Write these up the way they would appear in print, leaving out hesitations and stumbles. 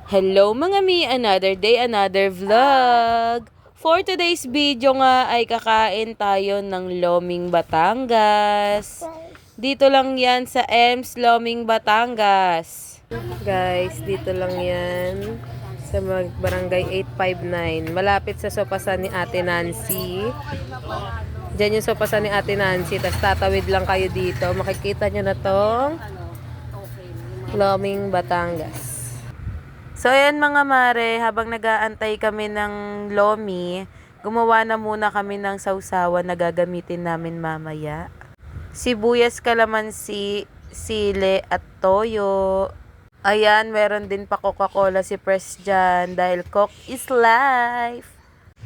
Hello mga mi, another day, another vlog. For today's video nga ay kakain tayo ng Loming Batangas. Dito lang yan sa Ems Loming Batangas. Guys, dito lang yan sa barangay 859. Malapit sa sopasan ni Ate Nancy. Diyan yung sopasan ni Ate Nancy. Tapos tatawid lang kayo dito. Makikita nyo na tong Loming Batangas. So, ayan mga mare, habang nag-aantay kami ng lomi, gumawa na muna kami ng sausawan na gagamitin namin mamaya. Sibuyas, kalamansi, sili, at toyo. Ayan, meron din pa Coca-Cola si Press dyan dahil Coke is life.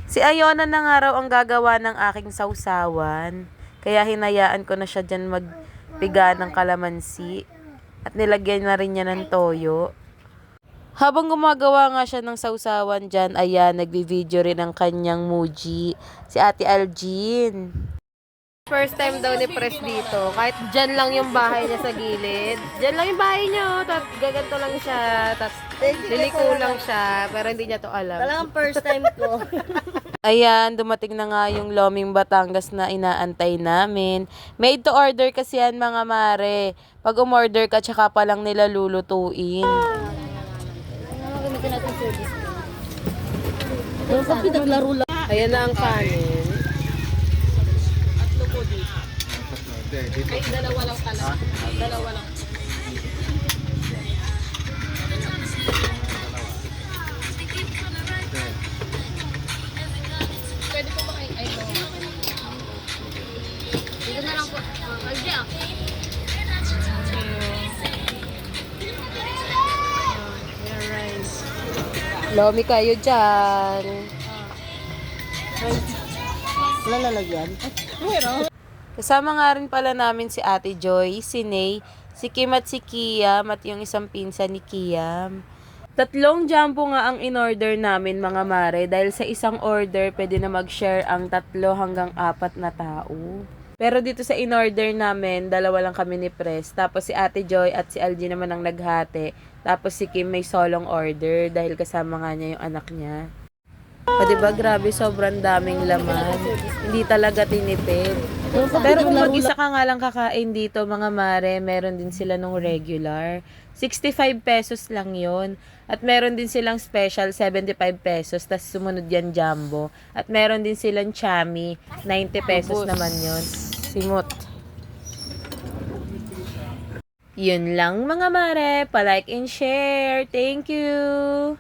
Si Ayona na nga raw ang gagawa ng aking sausawan. Kaya hinayaan ko na siya dyan magpiga ng kalamansi. At nilagyan na rin niya ng toyo. Habang gumagawa nga siya ng sausawan dyan, ayan, nagbi-video rin ang kanyang Muji, si Ate Algin. First time daw ni Press dito, kahit dyan lang yung bahay niya sa gilid. Dyan lang yung bahay niya, tapos gaganto lang siya, tapos liliko lang siya, pero hindi niya to alam. Talagang first time ko. Ayan, dumating na nga yung Loming Batangas na inaantay namin. Made to order kasi yan mga mare. Pag umorder ka, tsaka pa lang nila lulutuin. Gamitin natin service. Pero pag pinaglaro lang. Ayan na ang kanin. Ay, dalawa lang pala. Dalawa lang. Pwede po ba kayo? Ay, no. Dito na lang po. Aldi ah. Lomi kayo dyan. Wala lalagyan? Kasama nga rin pala namin si Ate Joy, si Ney, si Kim at si Kiam at yung isang pinsan ni Kiam. 3 jumbo nga ang in-order namin mga mare dahil sa isang order pwede na mag-share ang 3 hanggang 4 na tao. Pero dito sa in-order namin, 2 lang kami ni Press. Tapos si Ate Joy at si Algie naman ang naghati. Tapos si Kim may solong order dahil kasama nga niya yung anak niya. O diba, grabe, sobrang daming laman. Hindi talaga tinipid. Pero kung mag-isa ka nga lang kakain dito, mga mare, meron din sila nung regular. 65 pesos lang yon. At meron din silang special, 75 pesos. Tapos sumunod yan jumbo. At meron din silang chami, 90 pesos naman yon. Simot. Yun lang mga mare. Pa-like and share. Thank you!